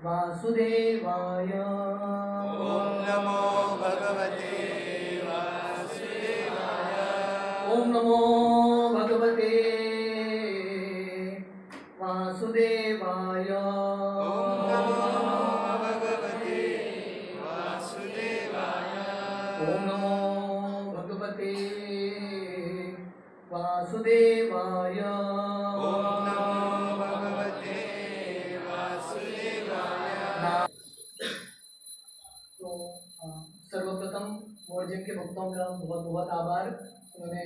वासुदेवाय। ओम नमो भगवते वासुदेवाय। ओम नमो भगवते वासुदेवाय। ओम नमो भगवते वासुदेवाय। ओम नमो भगवते वासुदेवाय। ओम नमो भगवते वासुदेवाय। तो सर्वप्रथम मोरजिम के भक्तों का बहुत बहुत आभार। उन्होंने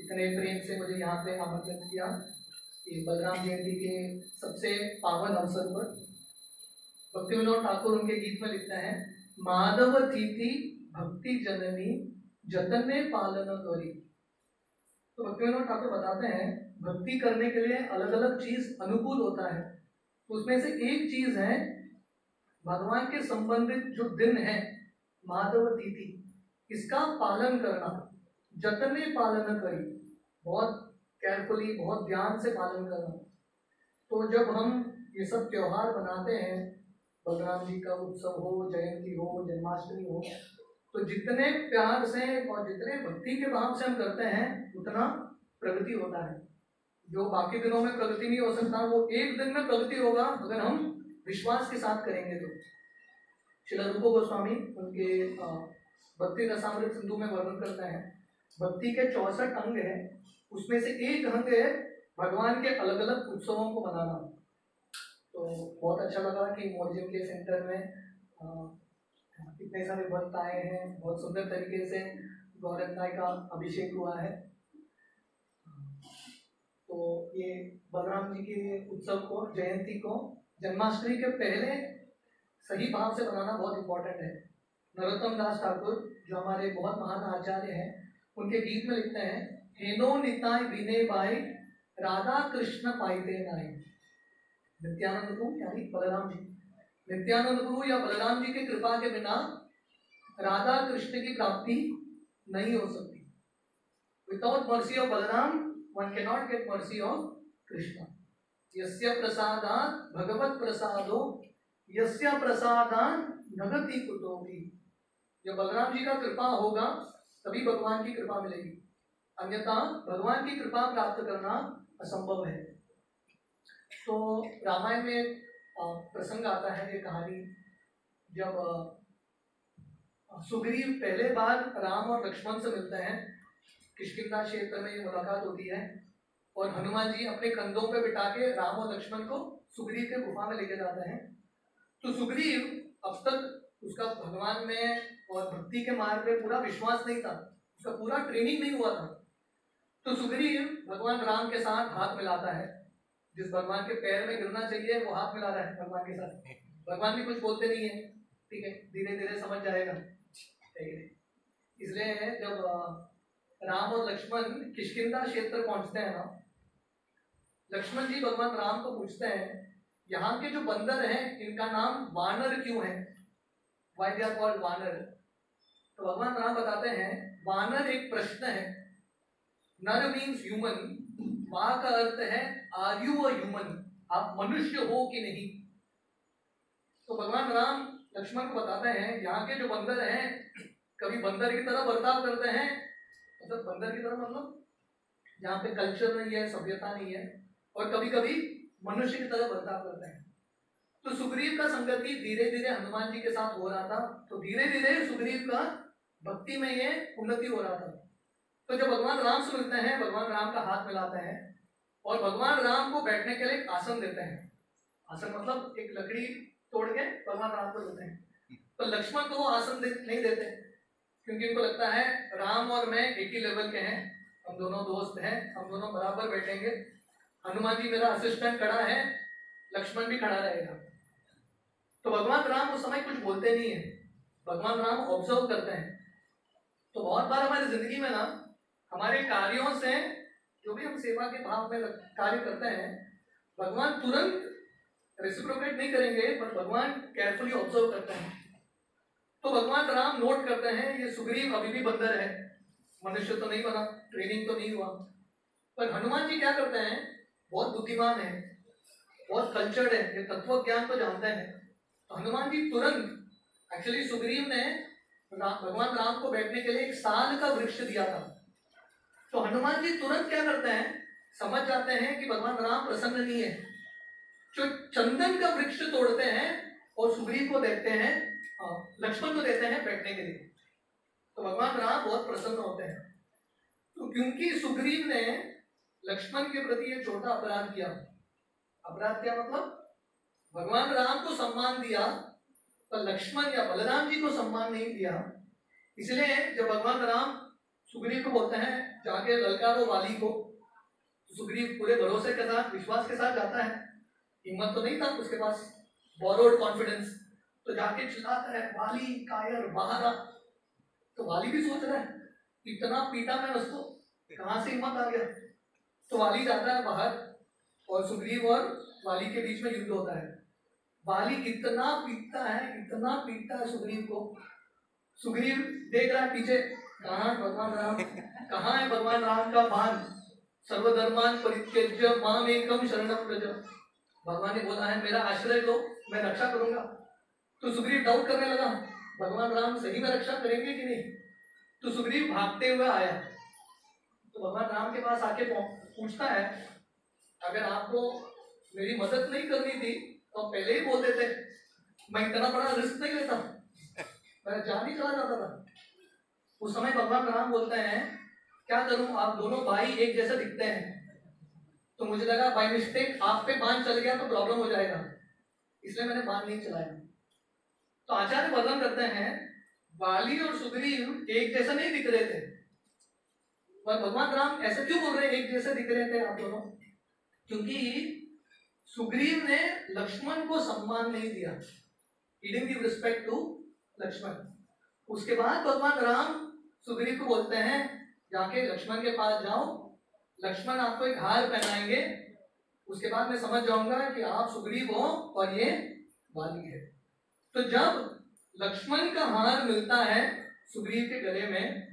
इतने प्रेम से मुझे यहाँ पे आमंत्रित किया कि बलराम जयंती के सबसे पावन अवसर पर। भक्ति विनोद ठाकुर उनके गीत में लिखते हैं, माधव थीति भक्ति जननी जतने पालन करी। तो भक्ति विनोद ठाकुर बताते हैं भक्ति करने के लिए अलग अलग चीज अनुकूल होता है। तो उसमें से एक चीज है भगवान के संबंधित जो दिन है माधव तिथि, इसका पालन करना। जतने पालन करी, बहुत केयरफुली, बहुत ध्यान से पालन करना। तो जब हम ये सब त्योहार मनाते हैं, बलराम जी का उत्सव हो, जयंती हो, जन्माष्टमी हो, तो जितने प्यार से और जितने भक्ति के भाव से हम करते हैं उतना प्रगति होता है। जो बाकी दिनों में प्रगति नहीं हो सकता, वो एक दिन में प्रगति होगा अगर हम विश्वास के साथ करेंगे। तो श्रील रूप गोस्वामी उनके भक्ति रसामृत सिंधु में वर्णन करते हैं, भक्ति के 64 अंग हैं, उसमें से एक अंग है भगवान के अलग अलग उत्सवों को मनाना। तो बहुत अच्छा लगा कि मोरजिम के सेंटर में इतने सारे भक्त आए हैं, बहुत सुंदर तरीके से गौरंगाई का अभिषेक हुआ है। तो ये बलराम जी के उत्सव को, जयंती को जन्माष्टमी के पहले सही भाव से बनाना बहुत इम्पोर्टेंट है। नरोत्तम दास ठाकुर जो हमारे बहुत महान आचार्य हैं, उनके गीत में लिखते हैं, हेनो निताय विनय बाई राधा कृष्ण पाइते नाई। नित्यानंद गुरु यानी बलराम जी, नित्यानंद गुरु या बलराम जी की कृपा के बिना राधा कृष्ण की प्राप्ति नहीं हो सकती। Without mercy of Balram one can not gate mercy of Krishna. यस्य प्रसादात् भगवत प्रसादो यस्य प्रसादात् नगति कुतोपि। जब बलराम जी का कृपा होगा तभी भगवान की कृपा मिलेगी, अन्यथा भगवान की कृपा प्राप्त करना असंभव है। तो रामायण में प्रसंग आता है, ये कहानी, जब सुग्रीव पहले बार राम और लक्ष्मण से मिलते हैं, किष्किंधा क्षेत्र में ये मुलाकात होती है, और हनुमान जी अपने कंधों पे बिठा के राम और लक्ष्मण को सुग्रीव के गुफा में लेके जाते हैं। तो सुग्रीव अब तक उसका भगवान में और भक्ति के मार्ग में पूरा विश्वास नहीं था, उसका पूरा ट्रेनिंग नहीं हुआ था। तो सुग्रीव भगवान राम के साथ हाथ मिलाता है, जिस भगवान के पैर में गिरना चाहिए वो हाथ मिला रहा है भगवान के साथ। भगवान भी कुछ बोलते नहीं है, ठीक है, धीरे धीरे समझ जाएगा, ठीक है। इसलिए जब राम और लक्ष्मण किष्किंधा क्षेत्र पहुंचते हैं ना, लक्ष्मण जी भगवान राम को पूछते हैं, यहाँ के जो बंदर हैं इनका नाम वानर क्यों है, व्हाई दे आर कॉल्ड वानर। तो भगवान राम बताते हैं, वानर एक प्रश्न है, नर मीन्स ह्यूमन, वा का अर्थ है आर यू अ ह्यूमन, आप मनुष्य हो कि नहीं। तो भगवान राम लक्ष्मण को बताते हैं, यहाँ के जो बंदर हैं कभी बंदर की तरह बर्ताव करते हैं, मतलब बंदर की तरह मतलब जहाँ पे कल्चर नहीं है, सभ्यता नहीं है, और कभी कभी मनुष्य की तरह बर्ताव करते हैं। तो सुग्रीव का संगति धीरे धीरे हनुमान जी के साथ हो रहा था, तो धीरे धीरे सुग्रीव का भक्ति में ये उन्नति हो रहा था। तो जब भगवान राम से मिलते हैं, भगवान राम का हाथ मिलाते हैं और भगवान राम को बैठने के लिए एक आसन देते हैं। आसन मतलब एक लकड़ी तोड़ के भगवान राम को देते हैं। तो लक्ष्मण को वो आसन नहीं देते, क्योंकि उनको लगता है राम और मैं एक ही लेवल के हैं, हम दोनों दोस्त हैं, हम दोनों बराबर बैठेंगे, हनुमान जी मेरा असिस्टेंट खड़ा है, लक्ष्मण भी खड़ा रहेगा। तो भगवान राम उस समय कुछ बोलते नहीं है, भगवान राम ऑब्जर्व करते हैं। तो बहुत बार हमारी जिंदगी में ना, हमारे कार्यों से, जो भी हम सेवा के भाव में कार्य करते हैं, भगवान तुरंत रेसिप्रोकेट नहीं करेंगे, पर भगवान केयरफुली ऑब्जर्व करते हैं। तो भगवान राम नोट करते हैं, ये सुग्रीव अभी भी बंदर है, मनुष्य तो नहीं बना, ट्रेनिंग तो नहीं हुआ। पर हनुमान जी क्या करते हैं, बहुत बुद्धिमान है, बहुत कल्चर्ड है, ये तत्व ज्ञान को जानते हैं। तो हनुमान जी तुरंत एक्चुअली सुग्रीव ने भगवान राम को बैठने के लिए एक साल का वृक्ष दिया था। तो हनुमान जी तुरंत क्या करते हैं, समझ जाते हैं कि भगवान राम प्रसन्न नहीं है, जो चंदन का वृक्ष तोड़ते हैं और सुग्रीव को देते हैं, लक्ष्मण को देते हैं बैठने के लिए। तो भगवान राम बहुत प्रसन्न होते हैं। तो क्योंकि सुग्रीव ने लक्ष्मण के प्रति एक छोटा अपराध किया, अपराध क्या मतलब, भगवान राम को सम्मान दिया पर लक्ष्मण या बलराम जी को सम्मान नहीं दिया। इसलिए जब भगवान राम सुग्रीव को बोलते हैं जाके ललकारो वाली को, तो सुग्रीव पूरे भरोसे के साथ विश्वास के साथ जाता है, हिम्मत तो नहीं था उसके पास, बोरोड कॉन्फिडेंस, तो जाके चिल्लाता है वाली कायर बाहर आ। तो वाली भी सोच रहा है इतना पीटा मैं उसको, कहां से हिम्मत आ गया। तो वाली जाता है बाहर और सुग्रीव और वाली के बीच में युद्ध होता है। वाली इतना पीटता है सुग्रीव को। सुग्रीव देख रहा है पीछे, कहाँ भगवान राम, कहाँ है भगवान राम का बाण, सर्वधर्मान परित्यज्य माम एकम शरणम व्रज। भगवान ने बोला है मेरा आश्रय लो, मैं रक्षा करूंगा। तो सुग्रीव डाउट करने लगा भगवान राम सही में रक्षा करेंगे कि नहीं। तो सुग्रीव भागते हुए आया, तो भगवान राम के पास आके पूछता है अगर आपको मेरी मदद नहीं करनी थी तो पहले ही बोल देते, मैं इतना बड़ा रिस्क नहीं लेता, मैं जान ही चला जाता था। उस समय भगवान राम बोलते हैं क्या करूं, आप दोनों भाई एक जैसे दिखते हैं, तो मुझे लगा बाय मिस्टेक आप पे बाण चल गया तो प्रॉब्लम हो जाएगा, इसलिए मैंने बाण नहीं चलाया। तो आचार्य वर्णन करते हैं वाली और सुग्रीव एक जैसा नहीं दिख रहे थे, पर भगवान राम ऐसे क्यों बोल रहे एक जैसे दिख रहे थे आप दोनों, क्योंकि सुग्रीव ने लक्ष्मण को सम्मान नहीं दिया, he didn't give respect to Lakshman. उसके बाद भगवान राम सुग्रीव को बोलते हैं जाके लक्ष्मण के पास जाओ, लक्ष्मण आपको एक हार पहनाएंगे, उसके बाद मैं समझ जाऊंगा कि आप सुग्रीव हो और ये वाली है। तो जब लक्ष्मण का हार मिलता है सुग्रीव के गले में,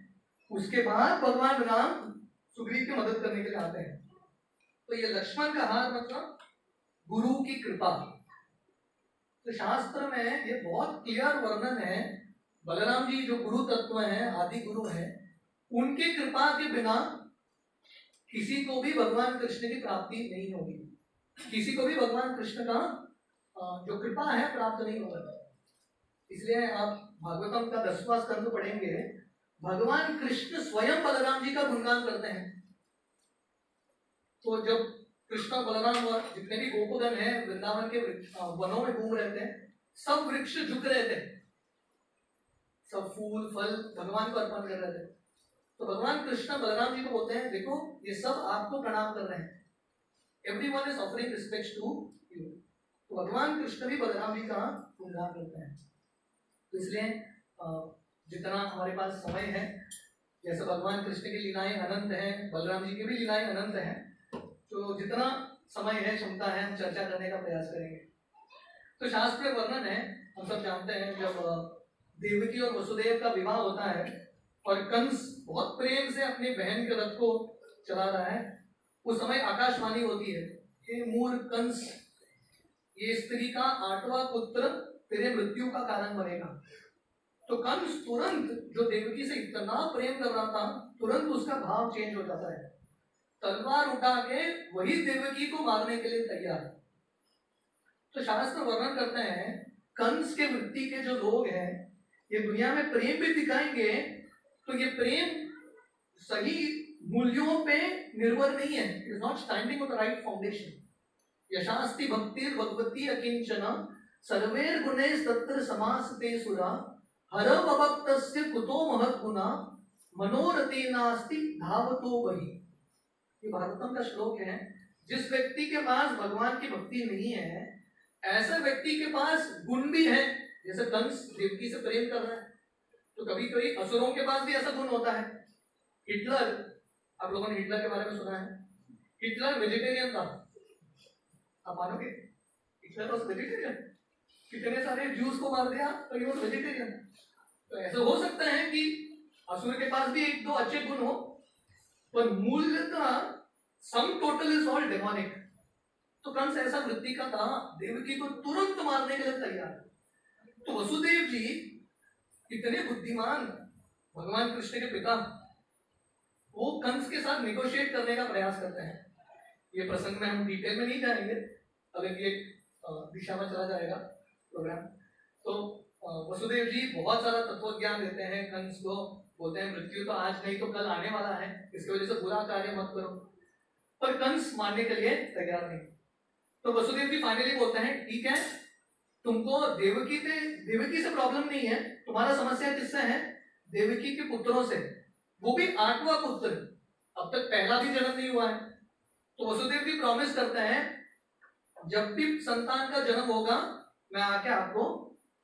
उसके बाद भगवान राम सुग्रीव की मदद करने के लिए आते हैं। तो ये लक्ष्मण का हार मतलब गुरु की कृपा। तो शास्त्र में ये बहुत क्लियर वर्णन है, बलराम जी जो गुरु तत्व हैं, आदि गुरु हैं, उनकी कृपा के बिना किसी को भी भगवान कृष्ण की प्राप्ति नहीं होगी, किसी को भी भगवान कृष्ण का जो कृपा है प्राप्त नहीं होगा। इसलिए आप भागवतम का 10वां स्कंद पढ़ेंगे, भगवान कृष्ण स्वयं बलराम जी का गुणगान करते हैं। तो जब कृष्ण बलराम और जितने भी गोकुधन है वृंदावन के वनों में घूम रहे थे, सब वृक्ष झुक रहे थे, सब फूल फल भगवान को अर्पण कर रहे थे। तो भगवान कृष्ण बलराम जी को बोलते हैं देखो ये सब आपको प्रणाम कर रहे हैं, everyone is offering respect to you. तो भगवान कृष्ण भी बलराम जी का गुणगान करते हैं। तो इसलिए जितना हमारे पास समय है, जैसे भगवान कृष्ण की लीलाएं अनंत हैं, बलराम जी की भी लीलाएं अनंत हैं, तो जितना समय है क्षमता है हम चर्चा करने का प्रयास करेंगे। तो शास्त्र में वर्णन है, हम सब जानते हैं, जब देवकी और वसुदेव का विवाह होता है और कंस बहुत प्रेम से अपनी बहन के रथ को चला रहा है, उस समय आकाशवाणी होती है, हे मूर्ख कंस, ये स्त्री का 8वां पुत्र तेरे मृत्यु का कारण बनेगा। तो कंस तुरंत, जो देवकी से इतना प्रेम कर रहा था, तुरंत उसका भाव चेंज हो जाता है, तलवार उठा के वही देवकी को मारने के लिए तैयार। तो शास्त्र वर्णन करते हैं कंस के वृत्ति के जो लोग हैं ये दुनिया में प्रेम भी दिखाएंगे, तो ये प्रेम सही मूल्यों पे निर्भर नहीं है, it is not standing on the right foundation. यशास्ति भक्तिर भगवती अकिंचन सर्वेर गुणैः तत्र समासते सुरा हरव अभक्तस्य कुतो महत् गुणा मनोरथे नास्ति धावतो वही। ये भागवतम का श्लोक है। जिस व्यक्ति के पास भगवान की भक्ति नहीं है, ऐसे व्यक्ति के पास गुण भी है, जैसे कंस देवकी से प्रेम कर रहा है, तो कभी कभी असुरों के पास भी ऐसा गुण होता है। हिटलर, आप लोगों ने हिटलर के बारे में सुना है, हिटलर वेजिटेरियन था, आप मानोगे? हिटलर वॉज वेजिटेरियन, कितने सारे ज्यूस को मार दिया तो ये वॉज वेजिटेरियन। तो ऐसा हो सकता है कि असुर के पास भी एक दो अच्छे गुण हो, पर मूलतः sum total is all demonic. तो कंस ऐसा वृत्ति का था, देवकी को तुरंत मारने के लिए तैयार। तो वसुदेव जी इतने बुद्धिमान भगवान कृष्ण के पिता, वो कंस के साथ नेगोशिएट करने का प्रयास करते हैं। ये प्रसंग में हम डिटेल में नहीं जाएंगे, अलग एक दिशा में चला जाएगा प्रोग्राम। तो वसुदेव जी बहुत सारा तत्व ज्ञान देते हैं कंस को, बोलते हैं मृत्यु तो आज नहीं तो कल आने वाला है, इसकी वजह से बुरा कार्य मत करो। पर कंस मानने के लिए तैयार नहीं। तो वसुदेव जी फाइनली बोलते हैं ठीक है, तुमको देवकी से प्रॉब्लम नहीं है, तुम्हारा समस्या किससे है? देवकी के पुत्रों से, वो भी 8वां पुत्र, अब तक पहला भी जन्म नहीं हुआ है। तो वसुदेव जी प्रॉमिस करते हैं जब भी संतान का जन्म होगा मैं आके आपको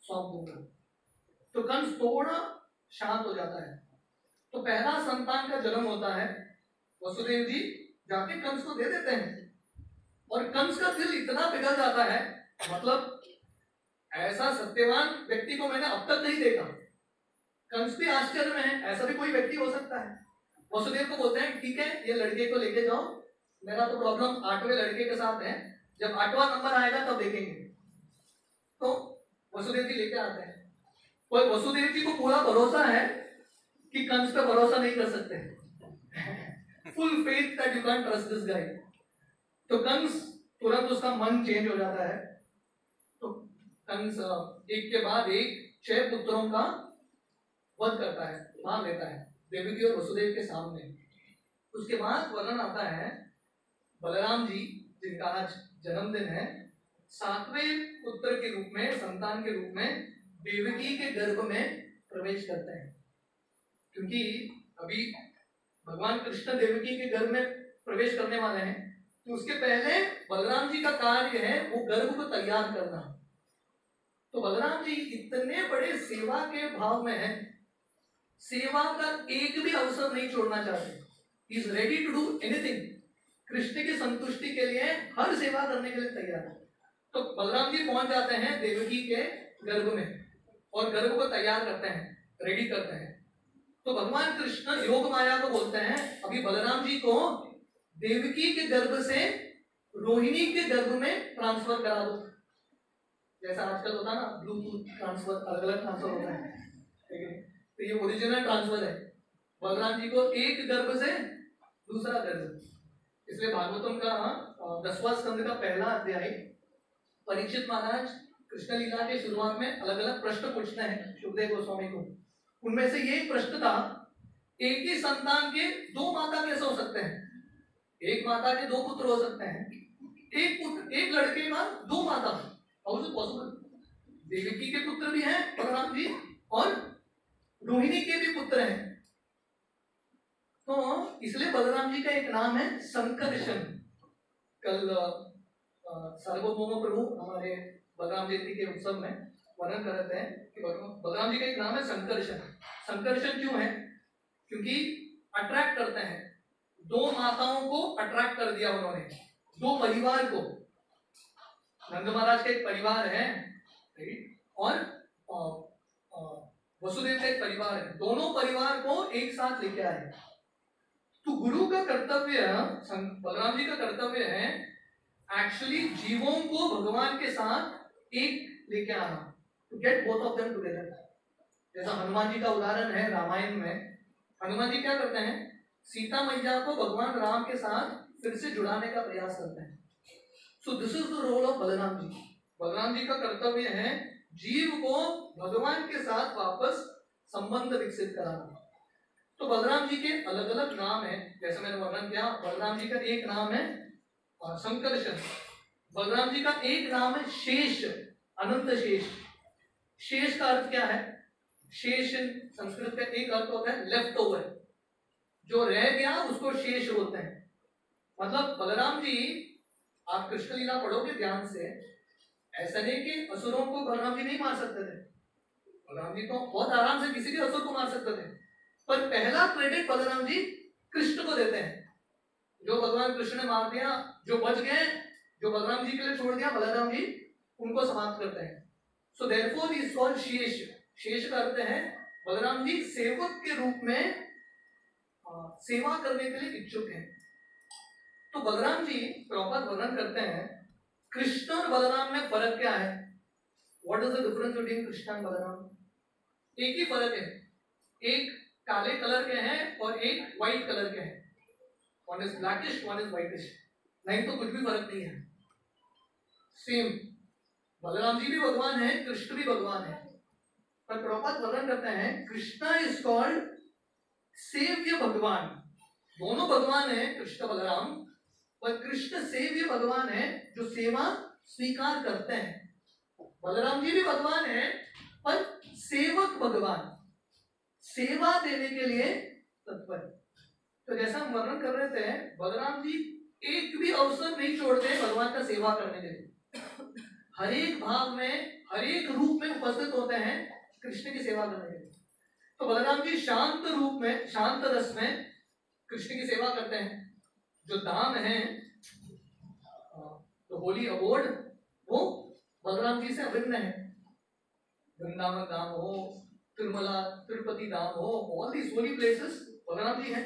सौंप दूंगा। तो कंस थोड़ा शांत हो जाता है। तो पहला संतान का जन्म होता है, वसुदेव जी जाके कंस को दे देते हैं और कंस का दिल इतना पिघल जाता है, मतलब ऐसा सत्यवान व्यक्ति को मैंने अब तक नहीं देखा। कंस भी आश्चर्य में है, ऐसा भी कोई व्यक्ति हो सकता है। वसुदेव को बोलते हैं ठीक है ये लड़के को लेके जाओ, मेरा तो प्रॉब्लम 8वें लड़के के साथ है, जब 8वां नंबर आएगा तब देखेंगे। तो वसुदेव जी लेके आते हैं, और वसुदेव जी को पूरा भरोसा है कि कंस पे भरोसा नहीं कर सकते। Full faith that you can trust this guy. तो कंस तुरंत उसका मन चेंज हो जाता है। तो कंस एक के बाद एक 6 पुत्रों का वध करता है, मार लेता है देवकी और वसुदेव के सामने। उसके बाद वर्णन आता है बलराम जी, जिनका आज जन्मदिन है, 7वें पुत्र के रूप में, संतान के रूप में देवकी के गर्भ में प्रवेश करते हैं। क्योंकि अभी भगवान कृष्ण देवकी के गर्भ में प्रवेश करने वाले हैं, तो उसके पहले बलराम जी का कार्य है वो गर्भ को तैयार करना। तो बलराम जी इतने बड़े सेवा के भाव में हैं, सेवा का एक भी अवसर नहीं छोड़ना चाहते। He is ready to do anything, Krishna की संतुष्टि के लिए हर सेवा करने के लिए तैयार है। तो बलराम जी पहुंच जाते हैं देवकी के गर्भ में और गर्भ को तैयार करते हैं, रेडी करते हैं। तो भगवान कृष्ण योग माया को बोलते हैं अभी बलराम जी को देवकी के गर्भ से रोहिणी के गर्भ में ट्रांसफर करा दो। जैसा आजकल होता है ना, ब्लूटूथ ट्रांसफर, अलग अलग ट्रांसफर होता है, ठीक है? तो ये ओरिजिनल ट्रांसफर है, बलराम जी को एक गर्भ से दूसरा गर्भ। इसलिए भागवतम का 10वां स्कंद का पहला अध्याय परीक्षित महाराज कृष्ण लीला के शुरुआत में अलग अलग प्रश्न पूछते हैं सुखदेव गोस्वामी को। उनमें से ये प्रश्न था, एक ही संतान के 2 माता कैसे हो सकते हैं? एक माता के 2 पुत्र हो सकते हैं, एक लड़के का 2 माता, how is it possible? Devaki के पुत्र भी हैं बलराम जी और रोहिणी के भी पुत्र हैं। तो इसलिए बलराम जी का एक नाम है संकर्षण। कल सार्वभौम प्रभु हमारे बलराम जयंती के उत्सव में वर्णन करते हैं कि बलराम जी का एक नाम है संकर्षण। संकर्षण क्यों है? क्योंकि अट्रैक्ट करते हैं, 2 माताओं को अट्रैक्ट कर दिया उन्होंने, 2 परिवार को। नंद महाराज का एक परिवार है और वसुदेव का एक परिवार है, दोनों परिवार को एक साथ लेके आए। तो गुरु का कर्तव्य, बलराम जी का कर्तव्य है एक्चुअली जीवों को भगवान के साथ एक लेके आना, to get both of them together. जैसा हनुमान जी का उदाहरण है रामायण में, हनुमान जी क्या करते हैं? सीता मैया को भगवान राम के साथ फिर से जुड़ाने का प्रयास करते हैं। So this is the role of Balram ji. Balram ji का कर्तव्य है जीव को भगवान के साथ वापस संबंध विकसित कराना। तो बलराम जी के अलग अलग नाम है, जैसे मैंने वर्णन किया। बलराम जी का एक नाम है संकर्षण, बलराम जी का एक नाम है शेष, अनंत शेष। शेष का अर्थ क्या है? शेष संस्कृत का एक अर्थ होता है लेफ्ट ओवर, जो रह गया उसको शेष बोलते हैं। मतलब बलराम जी, आप कृष्ण लीला पढ़ोगे ध्यान से, ऐसा नहीं कि असुरों को बलराम जी नहीं मार सकते थे, बलराम जी तो बहुत आराम से किसी भी असुर को मार सकते थे, पर पहला क्रेडिट बलराम जी कृष्ण को देते हैं। जो भगवान कृष्ण ने मार दिया, जो बच गए, जो बलराम जी के लिए छोड़ दिया, बलराम जी उनको समाप्त करते हैं। So therefore he is called शेष। शेष का अर्थ है बलराम जी सेवक के रूप में सेवा करने के लिए इच्छुक हैं। तो बलराम जी प्रॉपर वर्णन करते हैं कृष्ण और बलराम में फर्क क्या है। What is the difference between Krishna and Balram? एक ही फर्क है, एक काले कलर के हैं और एक व्हाइट कलर के हैं। One is blackish, one is whitish, नहीं तो कुछ भी फर्क नहीं है, सेम। बलराम जी भी भगवान है, कृष्ण भी भगवान है, पर प्रभुपाद वर्णन करते हैं कृष्णा इज कॉल्ड सेव्य भगवान। दोनों भगवान है कृष्ण बलराम, पर कृष्ण सेव्य भगवान है जो सेवा स्वीकार करते हैं। बलराम जी भी भगवान है पर सेवक भगवान, सेवा देने के लिए तत्पर। तो जैसा हम वर्णन कर रहे थे, बलराम जी एक भी अवसर नहीं छोड़ते भगवान का सेवा करने के लिए। हर एक भाव में, हर एक रूप में उपस्थित होते हैं कृष्ण की सेवा करने के लिए। तो बलराम जी शांत रूप में, शांत रस में कृष्ण की सेवा करते हैं। जो धाम है, तो होली अबोर्ड, वो बलराम जी से अभिन्न है। वृंदावन धाम हो, तिरुमला तिरुपति धाम हो, all these holy places Balram ji हैं,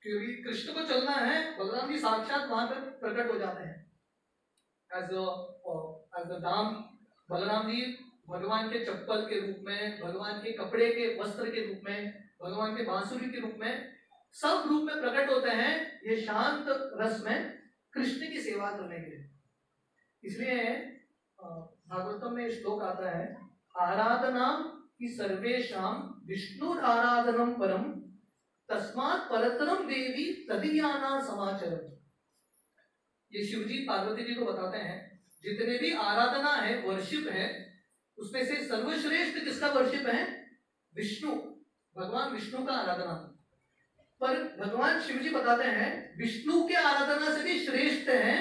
क्योंकि कृष्ण को चलना है, बलराम जी साक्षात वहां पर प्रकट हो जाते हैं एज द धाम। बलराम जी भगवान के चप्पल के रूप में, भगवान के कपड़े के वस्त्र के रूप में, भगवान के बांसुरी के रूप में, सब रूप में प्रकट होते हैं ये शांत रस में कृष्ण की सेवा करने के लिए। इसलिए भागवतम में श्लोक आता है, आराधना की सर्वेशाम विष्णु आराधनम परम तस्मात् परतरम देवी तदीयाना समाचरम। ये शिवजी पार्वती जी को बताते हैं जितने भी आराधना है, वर्शिप है, उसमें से सर्वश्रेष्ठ किसका वर्शिप है? विष्णु, भगवान विष्णु का आराधना। पर भगवान शिव जी बताते हैं विष्णु के आराधना से भी श्रेष्ठ है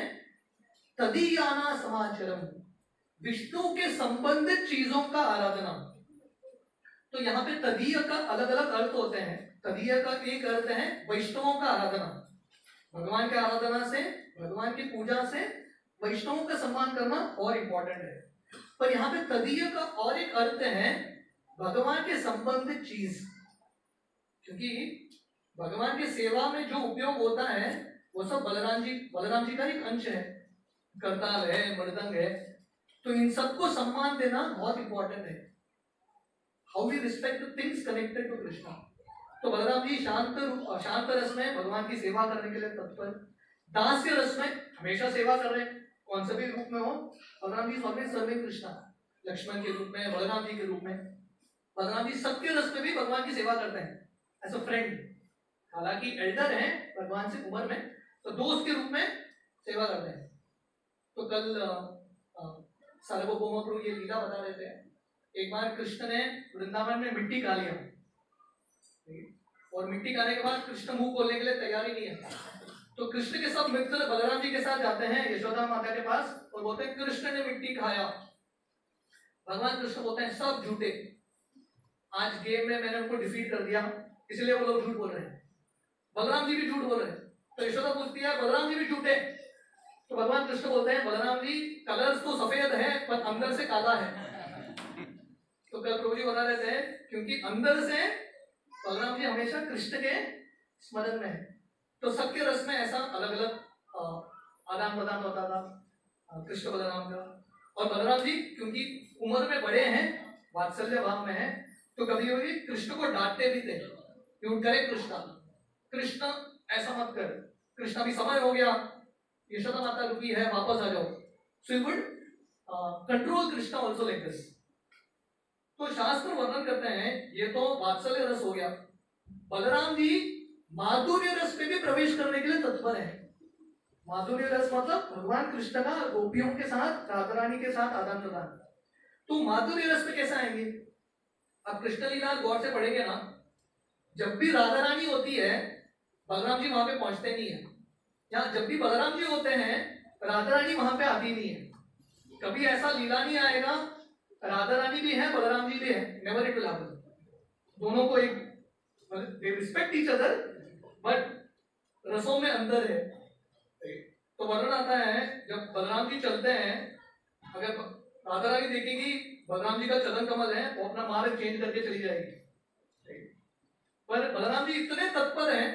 तदीयाना समाचरम, विष्णु के संबंधित चीजों का आराधना। तो यहाँ पे तदीय का अलग अलग अर्थ होते हैं। तदीय का एक अर्थ है वैष्णवों का आराधना, भगवान के आराधना से, भगवान की पूजा से वैष्णवों का सम्मान करना और इंपॉर्टेंट है। पर यहाँ पे तदीय का और एक अर्थ है भगवान के संबंधित चीज, क्योंकि भगवान की सेवा में जो उपयोग होता है वो सब बलराम जी का एक अंश है, करताल है, मृदंग है, तो इन सबको सम्मान देना बहुत इंपॉर्टेंट है। How we respect things connected to Krishna. तो बलराम जी शांत रस में भगवान की सेवा करने के लिए तत्पर, दास्य रस में हमेशा सेवा कर रहे हैं, कौन से भी रूप में हो, बलराम जी ऑलवेज सर्विंग कृष्णा, लक्ष्मण के रूप में, बलराम जी के रूप में। बलराम जी सबके रस में भी भगवान की सेवा करते हैं एज अ फ्रेंड, हालांकि एल्डर हैं भगवान से उम्र में, तो दोस्त के रूप में सेवा करते हैं। तो कल सार्वभौम प्रभु ये लीला बता रहे थे, एक बार कृष्ण ने वृंदावन में मिट्टी खा लिया, और मिट्टी खाने के बाद कृष्ण मुंह खोलने के लिए तैयार ही नहीं है। तो कृष्ण के सब मित्र बलराम जी के साथ जाते हैं यशोदा माता के पास और बोलते हैं कृष्ण ने मिट्टी खाया। भगवान कृष्ण बोलते हैं सब झूठे, आज गेम में मैंने उनको डिफीट कर दिया, इसलिए वो लोग झूठ बोल रहे हैं, बलराम जी भी झूठ बोल रहे हैं। तो यशोदा पूछती है बलराम जी भी झूठे? तो भगवान कृष्ण बोलते हैं बलराम जी कलर्स तो सफेद है पर अंदर से काला है। तो कल प्रभु जी बता रहे थे क्योंकि अंदर से बलराम जी हमेशा कृष्ण के स्मरण में है। तो सबके रस में ऐसा अलग अलग आदान प्रदान होता था कृष्ण बलराम का। और बलराम जी क्योंकि उम्र में बड़े हैं, वात्सल्य भाव में है, तो कभी कभी कृष्ण को डांटते भी थे, क्यों करे कृष्ण ऐसा मत कर, कृष्ण अभी समय हो गया, यशोदा माता रुकी है, वापस आ जाओ। So you would control Krishna also like this. तो शास्त्र वर्णन करते हैं ये तो वात्सल्य रस हो गया, बलराम जी माधुर्य रस में भी प्रवेश करने के लिए तत्पर है। माधुर्य रस मतलब भगवान कृष्ण का गोपियों के साथ, राधा रानी के साथ आदान प्रदान। तो माधुर्य रस में कैसे आएंगे? आप कृष्ण लीला गौर से पढ़ेंगे ना, जब भी राधा रानी होती है बलराम जी वहां पे पहुंचते नहीं है, या जब भी बलराम जी होते हैं राधा रानी वहां पे आती नहीं है। कभी ऐसा लीला नहीं आएगा राधा रानी भी है बलराम जी भी है, नेवर इट विल हैपन। दोनों को एक they respect each other, but रसों में अंतर है। तो वर्णन आता है जब बलराम जी चलते हैं, अगर राधा रानी देखेगी बलराम जी का चरण कमल है वो अपना मार्ग चेंज करके चली जाएगी। पर बलराम जी इतने तत्पर हैं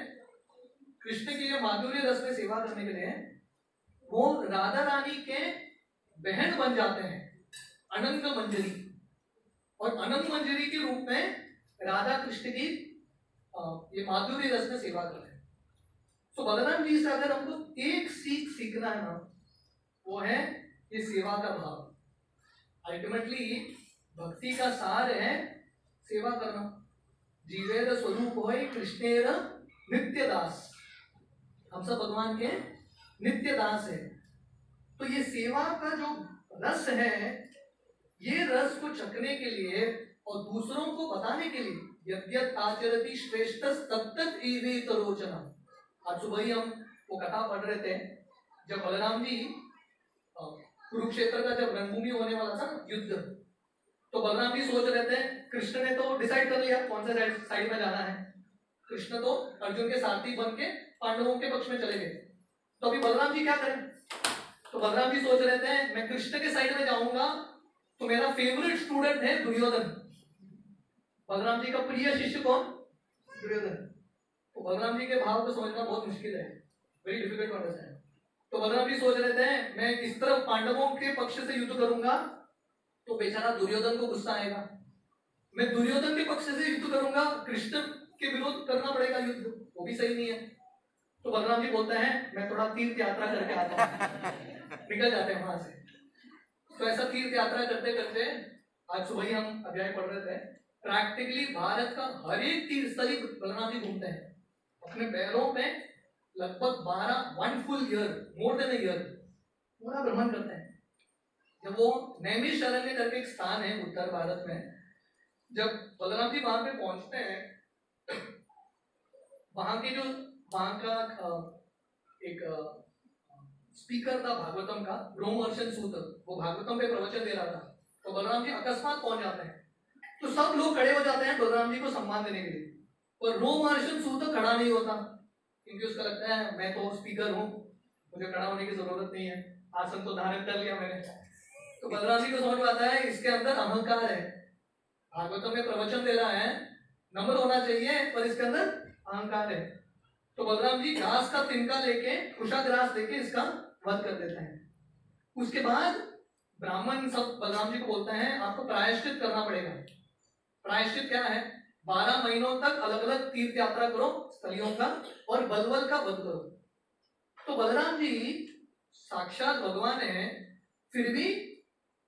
कृष्ण की जो माधुर्य रस में सेवा करने के लिए, वो राधा रानी के बहन बन जाते हैं। अनंग मंजरी, और अनंग मंजरी के रूप में राधा कृष्ण की ये माधुरी रस में सेवा कर रहे हैं। तो बलराम जी से अगर हमको एक सीख सीखना है ना, वो है ये सेवा का भाव। अल्टीमेटली भक्ति का सार है सेवा करना। जीवेर स्वरूप होय कृष्णेर नित्य दास, हम सब भगवान के नित्य दास है। तो ये सेवा का जो रस है, ये रस को चखने के लिए और दूसरों को बताने के लिए, यद्यत आचरति श्रेष्ठ तत्तत एवेत रोचना। आज सुबह ही हम वो कथा पढ़ रहे थे, जब बलराम जी कुरुक्षेत्र का जब रणभूमि होने वाला था युद्ध, तो बलराम जी सोच रहे थे, कृष्ण ने तो डिसाइड कर लिया कौन से साइड में जाना है। कृष्ण तो अर्जुन के सारथी बन के पांडवों के पक्ष में चले गए, तो अभी बलराम जी क्या करें? तो बलराम जी सोच रहे थे मैं कृष्ण के साइड में जाऊंगा तो मेरा फेवरेट स्टूडेंट है दुर्योधन। बलराम जी का प्रिय शिष्य कौन? दुर्योधन। तो बलराम जी के भाव को समझना बहुत मुश्किल है, वेरी डिफिकल्ट टू अंडरस्टैंड। तो बलराम जी सोच रहे थे मैं इस तरफ पांडवों के पक्ष से युद्ध करूंगा तो बेचारा दुर्योधन को गुस्सा आएगा, मैं दुर्योधन के पक्ष से युद्ध करूंगा, कृष्ण के विरोध करना पड़ेगा युद्ध, वो भी सही नहीं है। तो बलराम जी बोलते हैं मैं थोड़ा तीर्थ यात्रा करके आता हूँ, निकल जाते हैं वहां से। तो ऐसा तीर्थ यात्रा करते करते आज सुबह ही हम अध्याय पढ़ रहे थे, प्रैक्टिकली भारत का हर एक तीर्थ स्थल बलराम जी घूमते हैं अपने पैरों पे, लगभग 1 full year, more than a year पूरा भ्रमण करते हैं। जब वो नैमिषारण्य करके एक स्थान है उत्तर भारत में, जब बलराम जी वहां पे पहुंचते हैं, वहां के जो वहां का एक स्पीकर था भागवतम का, रोमहर्षण सूत, वो भागवतम पे प्रवचन दे रहा था। तो बलराम जी अकस्मात पहुंच जाते हैं, तो सब लोग खड़े हो जाते हैं बलराम जी को सम्मान देने के लिए, और रोमहर्षण सूत खड़ा नहीं होता, क्योंकि उसका लगता है मैं तो स्पीकर हूँ, मुझे खड़ा होने की जरूरत नहीं है, आसन तो धारण कर लिया मैंने। तो बलराम जी को समझ में आता है इसके अंदर अहंकार है, भागवतम में प्रवचन दे रहा है, नम्र होना चाहिए, पर इसके अंदर अहंकार है। तो बलराम जी घास का तिनका लेके, कुशाग्रास लेके इसका वध कर देते हैं। उसके बाद ब्राह्मण सब बलराम जी को बोलते हैं आपको प्रायश्चित करना पड़ेगा। प्रायश्चित क्या है? 12 महीनों तक अलग अलग तीर्थ यात्रा करो स्थलियों का, और बलवल का वध करो। तो बलराम जी साक्षात भगवान है, फिर भी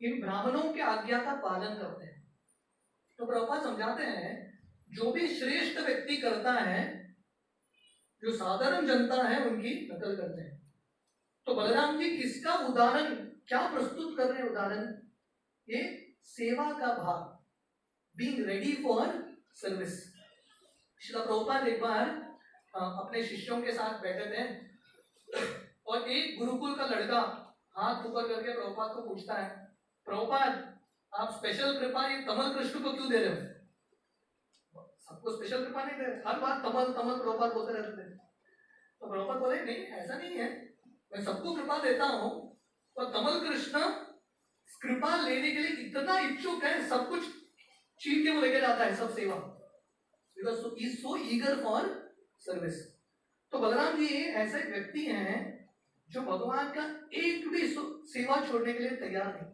इन ब्राह्मणों के आज्ञा का पालन करते हैं। तो प्रभुपाद समझाते हैं जो भी श्रेष्ठ व्यक्ति करता है, जो साधारण जनता है उनकी नकल करते हैं। तो बलराम जी किसका उदाहरण क्या प्रस्तुत कर रहे हैं? उदाहरण ये सेवा का भाव, being ready for service. Srila Prabhupada एक बार अपने शिष्यों के साथ बैठे थे, और एक गुरुकुल का लड़का हाथ ऊपर करके प्रभुपाद को पूछता है, प्रभुपाद आप स्पेशल कृपा ये तमल कृष्ण को क्यों दे रहे हो? सबको स्पेशल कृपा नहीं दे रहे, हर बार तमल तमल प्रभुपाद बोलते रहते थे। तो प्रभुपाद बोले नहीं ऐसा नहीं है, मैं सबको कृपा देता हूँ, और तमल कृष्ण कृपा लेने के लिए इतना इच्छुक है, सब कुछ छीन के वो लेके जाता है, सब सेवा, because he is so eager for service. तो बलराम जी ऐसे व्यक्ति हैं जो भगवान का एक भी सेवा छोड़ने के लिए तैयार नहीं,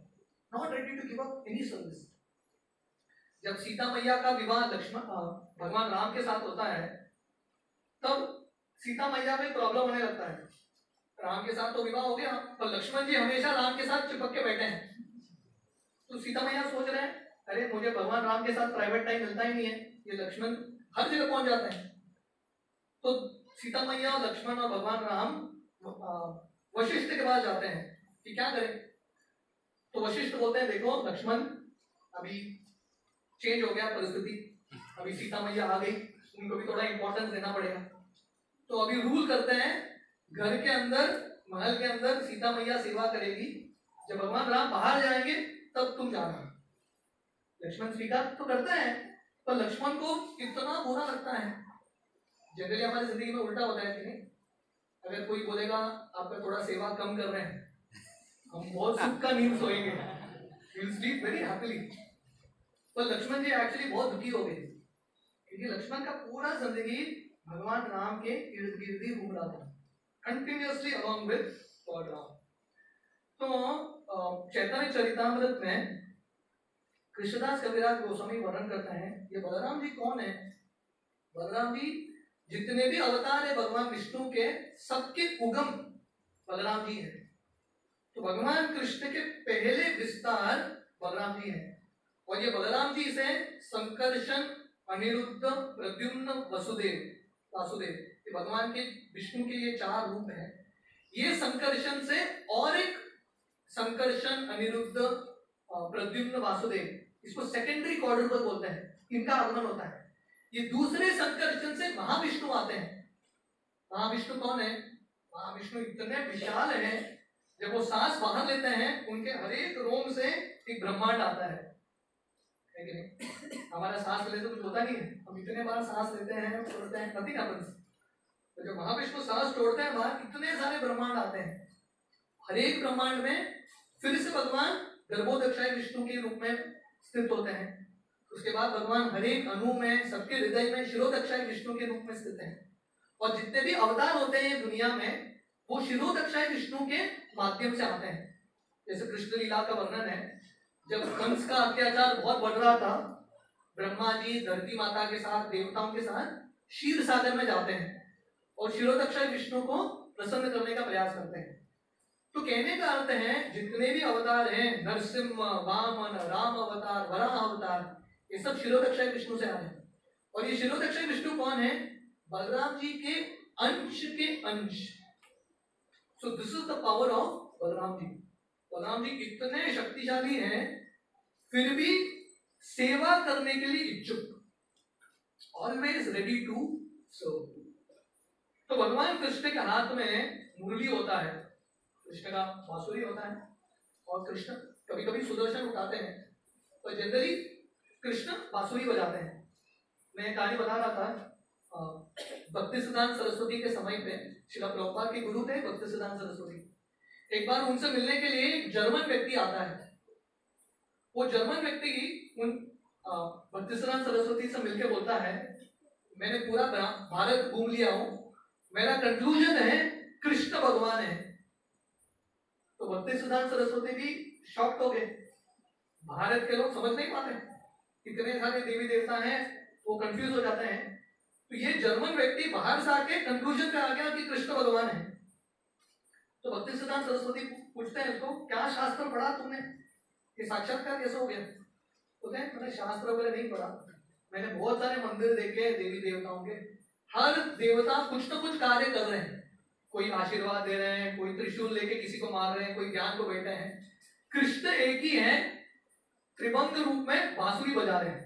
not ready to give up any service. जब सीता मैया का विवाह लक्ष्मण भगवान राम के साथ होता है, तब सीता मैया में प्रॉब्लम होने लगता है। राम के साथ तो विवाह हो गया, पर लक्ष्मण जी हमेशा राम के साथ चिपक के बैठे हैं। तो सीता मैया सोच रहे हैं अरे मुझे भगवान राम के साथ प्राइवेट टाइम मिलता ही नहीं है, ये लक्ष्मण हर जगह पहुंच जाते हैं। तो सीता मैया और लक्ष्मण और भगवान राम वशिष्ठ के पास जाते हैं कि क्या करें। तो वशिष्ठ बोलते हैं देखो लक्ष्मण, अभी चेंज हो गया परिस्थिति, अभी सीता मैया आ गई, उनको भी थोड़ा इंपॉर्टेंस देना पड़ेगा। तो अभी रूल करते हैं घर के अंदर, महल के अंदर सीता मैया सेवा करेगी, जब भगवान राम बाहर जाएंगे तब तुम जाना। लक्ष्मण स्वीकार तो करते हैं, पर लक्ष्मण को इतना बुरा लगता है। जनरली हमारी जिंदगी में उल्टा होता है कि नहीं, अगर कोई बोलेगा आपका थोड़ा सेवा कम कर रहे हैं, हम बहुत सुख का नींद सोएंगे, we'll sleep very happily। पर लक्ष्मण जी एक्चुअली बहुत दुखी हो गए, क्योंकि लक्ष्मण का पूरा जिंदगी भगवान राम के इर्द गिर्द ही घूम रहा था, continuously along with God Ram. तो चैतन्य चरितामृत में कृष्णदास कविराज गोस्वामी वर्णन करते हैं ये बलराम जी कौन है। बलराम जी जितने भी अवतार है भगवान विष्णु के सबके उगम बलराम जी हैं। तो भगवान कृष्ण के पहले विस्तार बलराम जी हैं और ये बलराम जी से संकर्षण, अनिरुद्ध, प्रद्युम्न, वासुदेव ये भगवान के विष्णु के ये 4 रूप हैं। ये संकर्षण से और एक संकर्षण, अनिरुद्ध, प्रद्युम्न, वासुदेव इसको सेकेंडरी क्वाड्रुपल पर बोलते हैं, इनका आगमन होता है। ये दूसरे संकर्षण से महाविष्णु आते हैं। महाविष्णु कौन है? महाविष्णु इतने विशाल हैं, जब वो सांस बाहर लेते हैं उनके हर एक रोम से एक ब्रह्मांड आता है कि नहीं? हमारा सांस लेते तो कुछ होता नहीं है, हम इतने बार सांस लेते हैं छोड़ते हैं, नथिंग हैपेंस। तो जब महाविष्णु सांस छोड़ते हैं बाहर कितने सारे ब्रह्मांड आते हैं। हर एक ब्रह्मांड में फिर से भगवान गर्भोदक्षाय विष्णु के रूप में स्थित होते हैं। उसके बाद भगवान हर एक अणु में, सबके हृदय में शिरोदक्षाय विष्णु के रूप में स्थित हैं। और जितने भी अवतार होते हैं दुनिया में वो शिरोदक्षाय विष्णु के माध्यम से आते हैं। जैसे कृष्ण लीला का वर्णन है, जब कंस का अत्याचार बहुत बढ़ रहा था, ब्रह्मा जी धरती माता के साथ, देवताओं के साथ क्षीर सागर में जाते हैं और शिरोदक्षाय विष्णु को प्रसन्न करने का प्रयास करते हैं। तो कहने का अर्थ है जितने भी अवतार हैं, नरसिंह, वामन, राम अवतार, वराह अवतार, ये सब शिरोदक्षाय विष्णु से आ रहे हैं। और ये शिरोदक्षाय विष्णु कौन है? बलराम जी के अंश के अंश। So this is the power of Balram ji. Balram ji इतने शक्तिशाली हैं, फिर भी सेवा करने के लिए इच्छुक, ऑलवेज रेडी टू सर्व। तो भगवान कृष्ण के हाथ में मुरली होता है, कृष्ण का बांसुरी होता है और कृष्ण कभी कभी सुदर्शन उठाते हैं, पर जनरली कृष्ण बांसुरी बजाते हैं। मैं कहानी बता रहा था, भक्तिसिद्धांत सरस्वती के समय पे श्रील प्रभुपाद के गुरु थे भक्तिसिद्धांत सरस्वती। एक बार उनसे मिलने के लिए एक जर्मन व्यक्ति आता है। वो जर्मन व्यक्ति उन भक्तिसिद्धांत सरस्वती से मिलकर बोलता है, मैंने पूरा भारत घूम लिया हूं, मेरा कंक्लूजन है कृष्ण भगवान है। तो भक्तिसिद्धांत सरस्वती भी शॉक्ड हो गए। भारत के लोग समझ नहीं पाते, इतने सारे देवी देवता हैं, वो कंफ्यूज हो जाते हैं। तो ये जर्मन व्यक्ति बाहर से आके कंक्लूजन पे आ गया कि कृष्ण भगवान है। तो भक्तिसिद्धांत सरस्वती पूछते हैं उसको, क्या शास्त्र पढ़ा तुमने, ये साक्षात्कार कैसे हो गया? बोलते हैं मैंने शास्त्र वगैरह नहीं पढ़ा, मैंने बहुत सारे मंदिर देखे देवी देवताओं के, हर देवता कुछ ना कुछ कार्य कर रहे हैं, कोई आशीर्वाद दे रहे हैं, कोई त्रिशूल लेके किसी को मार रहे हैं, कोई ज्ञान को बैठे हैं। कृष्ण एक ही है, त्रिभंग रूप में बांसुरी बजा रहे हैं।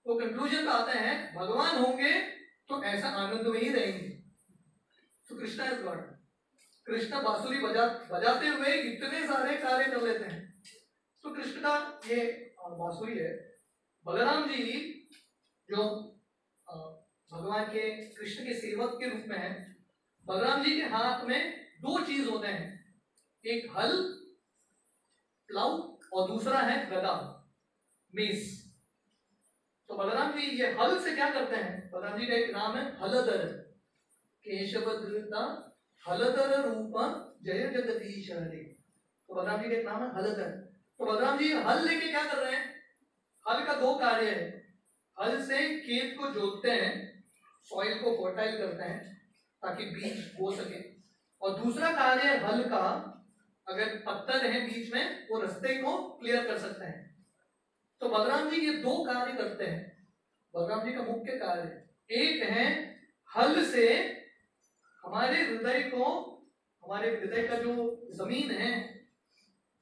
तो कंक्लूजन पे आते हैं भगवान होंगे तो ऐसा आनंद में ही रहेंगे। तो कृष्णा इज गॉड। कृष्ण बांसुरी बजाते हुए इतने सारे कार्य कर लेते हैं। तो कृष्ण का ये बांसुरी है। बलराम जी जो भगवान के कृष्ण के सेवक के रूप में है, बलराम जी के हाथ में 2 चीज होते हैं, एक हल प्लाउ और दूसरा है गदा मेस। तो बलराम जी ये हल से क्या करते हैं? बलराम जी का एक नाम है हलधर, केशव धृता हलधर रूप जय जगदीश हरे। तो बलराम जी का एक नाम है हलधर। तो बलराम जी हल लेके क्या कर रहे हैं? हल का 2 कार्य है। हल से खेत को जोतते हैं, सॉइल को फर्टाइल करते हैं ताकि बीज बो सके, और दूसरा कार्य हल का, अगर पत्थर है बीच में वो रास्ते को क्लियर कर सकते हैं। तो बलराम जी ये 2 कार्य करते हैं। बलराम जी का मुख्य कार्य एक है हल से हमारे हृदय को, हमारे हृदय का जो जमीन है,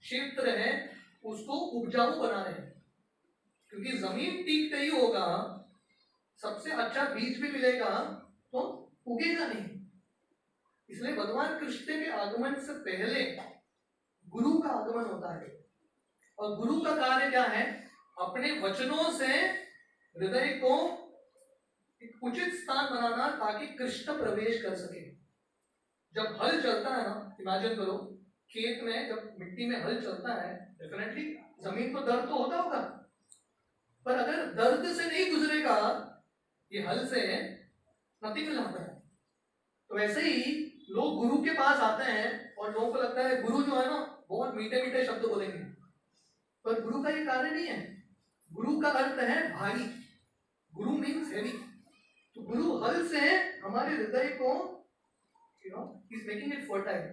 क्षेत्र है, उसको उपजाऊ बनाने हैं। क्योंकि जमीन ठीक नहीं होगा, सबसे अच्छा बीज भी मिलेगा तो उगेगा नहीं। इसलिए भगवान कृष्ण के आगमन से पहले गुरु का आगमन होता है। और गुरु का कार्य क्या है? अपने वचनों से हृदय को एक उचित स्थान बनाना ताकि कृष्ण प्रवेश कर सके। जब हल चलता है ना, इमेजिन करो खेत में जब मिट्टी में हल चलता है, डेफिनेटली जमीन को दर्द तो होता होगा, पर अगर दर्द से नहीं गुजरेगा ये हल से, नथिंग विल हैपन। तो वैसे ही लोग गुरु के पास आते हैं और लोगों को लगता है गुरु जो है ना बहुत मीठे मीठे शब्द बोलेंगे, पर गुरु का ये कार्य नहीं है। गुरु का अर्थ है भारी, गुरु मीन्स हेवी। तो गुरु हल से हमारे हृदय को इज मेकिंग इट फर्टाइल।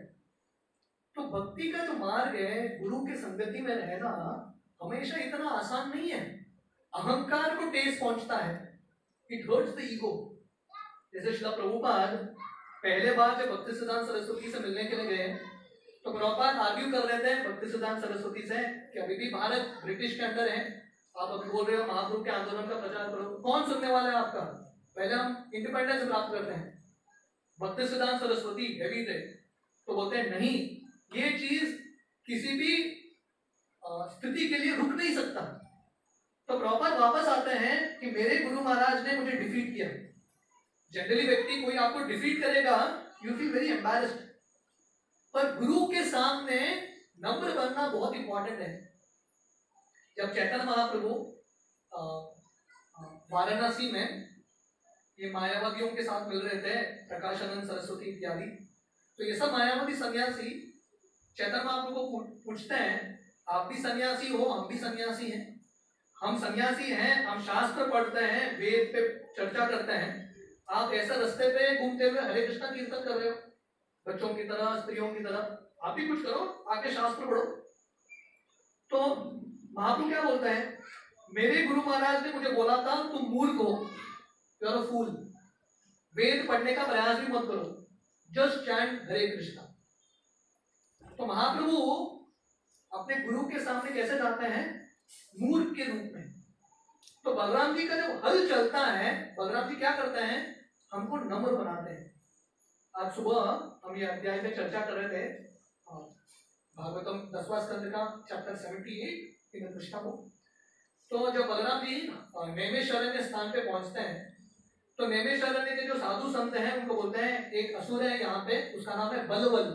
तो भक्ति का जो मार्ग है, गुरु के संगति में रहना हमेशा इतना आसान नहीं है। अहंकार को ठेस पहुंचता है, इट हर्ट्स द ईगो। जैसे श्रील प्रभुपाद पहले बार जब भक्ति सिद्धांत सरस्वती से मिलने के लिए गए, तो प्रभुपाद आर्ग्यू कर रहे थे भक्ति सिद्धांत सरस्वती से कि अभी भी भारत ब्रिटिश के अंदर है, आप अभी बोल रहे हो महाप्रभु के आंदोलन का प्रचार करो, कौन सुनने वाला है आपका? पहले हम इंडिपेंडेंस प्राप्त करते हैं। भक्ति सिद्धांत सरस्वती हैवी थे, तो बोलते हैं नहीं, ये चीज किसी भी स्थिति के लिए रुक नहीं सकता। तो प्रॉपर वापस आते हैं कि मेरे गुरु महाराज ने मुझे डिफीट किया। जनरली व्यक्ति कोई आपको डिफीट करेगा, यू फील वेरी एम्बैरेस्ड, पर गुरु के सामने नम्र बनना बहुत इंपॉर्टेंट है। जब चैतन्य महाप्रभु वाराणसी में ये मायावादियों के साथ मिल रहे थे, प्रकाशानंद सरस्वती इत्यादि, तो ये सब मायावादी सन्यासी चैतन्य महाप्रभु को पूछते हैं, आप भी सन्यासी हो, हम भी सन्यासी हैं, हम सन्यासी हैं, हम शास्त्र पढ़ते हैं, वेद पे चर्चा करते हैं, आप ऐसे रास्ते पे घूमते हुए हरे कृष्णा कीर्तन कर रहे हो, बच्चों की तरह, स्त्रियों की तरह, आप भी कुछ करो, आके शास्त्र पढ़ो। तो महाप्रभु क्या बोलते हैं, मेरे गुरु महाराज ने मुझे बोला था तुम मूर्ख हो, यू आर अ फूल, वेद पढ़ने का प्रयास भी मत करो, जस्ट चैंट हरे कृष्णा। तो महाप्रभु अपने गुरु के सामने कैसे जाते हैं? मूर्ख के रूप में। तो बलराम जी का जब हल चलता है, बलराम जी क्या करते हैं? हमको नम्र बनाते हैं। आज सुबह हम ये अध्याय में चर्चा कर रहे थे, भागवतम 10वां स्कंद का चैप्टर 78 इन कृष्णा को। तो जब बलराम जी नैमिषारण्य स्थान पे पहुंचते हैं, तो नैमिषारण्य के जो साधु संत हैं उनको बोलते हैं, एक असुर है यहाँ पे, उसका नाम है बलवल,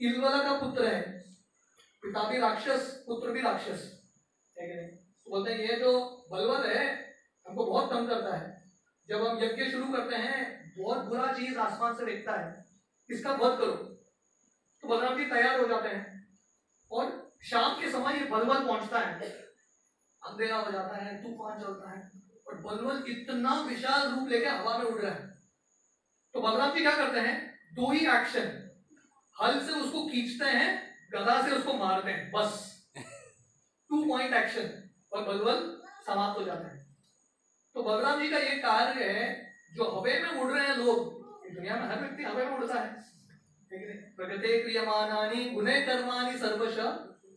इलवला का पुत्र है, पिता भी राक्षस, पुत्र भी राक्षस, है कि नहीं? तो बोलते हैं ये जो बलवल है हमको बहुत तंग करता है, जब हम यज्ञ शुरू करते हैं बहुत बुरा चीज आसमान से देखता है, इसका वध करो। तो बलराम जी तैयार हो जाते हैं, और शाम के समय ये बलवल पहुंचता है, अंधेरा हो जाता है, तूफान चलता है, और बलवल इतना विशाल रूप लेके हवा में उड़ रहा है। तो बलराम जी क्या करते हैं? दो ही एक्शन, हल से उसको खींचते हैं, गदा से उसको मारते हैं, बस 2 पॉइंट एक्शन, और बलवल समाप्त हो जाता है। तो बलराम जी का ये कार्य है, जो हवे में उड़ रहे हैं लोग, दुनिया में हर व्यक्ति हवे में उड़ता है, प्रगते क्रियमानानि गुणे कर्माणि सर्वशः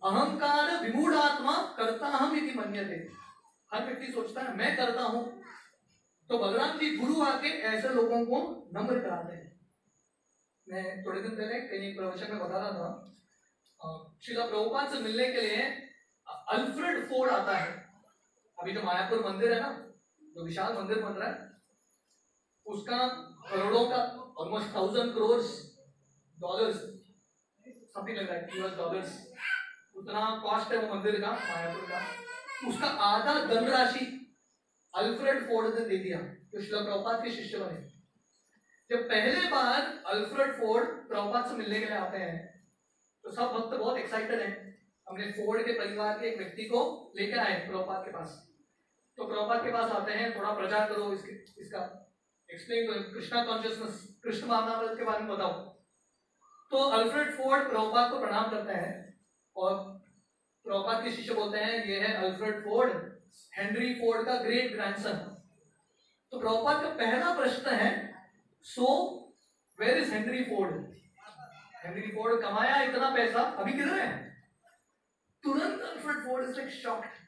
अहंकार विमूढ़ात्मा करता हम इति मन्यते। हर व्यक्ति सोचता है मैं करता हूं। तो बलराम जी गुरु आके ऐसे लोगों को नम्र कराते हैं। मैं थोड़े दिन पहले कहीं प्रवचन में बता रहा था, श्रील प्रभुपाद से मिलने के लिए अल्फ्रेड फोर्ड आता है। अभी जो मायापुर मंदिर है ना, जो विशाल मंदिर बन रहा है, उसका करोड़ों का, almost 1000 crore dollars, something like that, US dollars, उतना कॉस्ट है वो मंदिर का, मायापुर का। उसका आधा धनराशि अल्फ्रेड फोर्ड ने दे दिया, जो श्रील प्रभुपाद के शिष्य बने। जब पहले बार अल्फ्रेड फोर्ड प्रभुपाद से मिलने के लिए आते हैं, तो सब भक्त बहुत एक्साइटेड हैं। हमने फोर्ड के परिवार के एक व्यक्ति को लेकर आए प्रभुपाद के पास। तो प्रभुपाद के पास आते हैं, थोड़ा प्रचार करो इसका एक्सप्लेन करो, कृष्णा कॉन्शियसनेस, कृष्ण भावनामृत के बारे में बताओ। तो अल्फ्रेड फोर्ड प्रभुपाद को प्रणाम करते हैं, और प्रभुपाद के शिष्य बोलते हैं ये है अल्फ्रेड फोर्ड, हेनरी फोर्ड का ग्रेट ग्रैंडसन। तो प्रभुपाद का पहला प्रश्न है, so where is Henry Ford? Henry Ford कमाया इतना पैसा, अभी किधर है? तुरंत Alfred Ford is like shocked.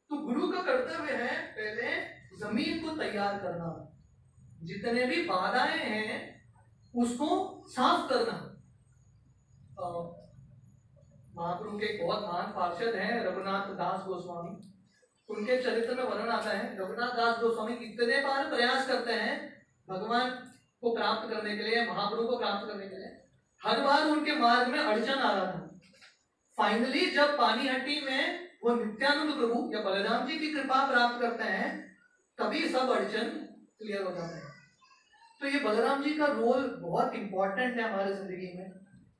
तो गुरु का कर्तव्य है पहले जमीन को तैयार करना, जितने भी बाधाएं हैं उसको साफ करना। महाप्रभु के एक बहुत महान पार्षद हैं रघुनाथ दास गोस्वामी, उनके चरित्र में वर्णन आता है, रघुनाथ दास गोस्वामी कितने बार प्रयास करते हैं भगवान को प्राप्त करने के लिए, महाप्रभु को प्राप्त करने के लिए, हर बार उनके मार्ग में अड़चन आ रहा था। फाइनली जब पानीहट्टी में वो नित्यानंद प्रभु या बलराम जी की कृपा प्राप्त करते हैं, तभी सब अड़चन क्लियर हो जाते हैं। तो ये बलराम जी का रोल बहुत इंपॉर्टेंट है हमारे जिंदगी में।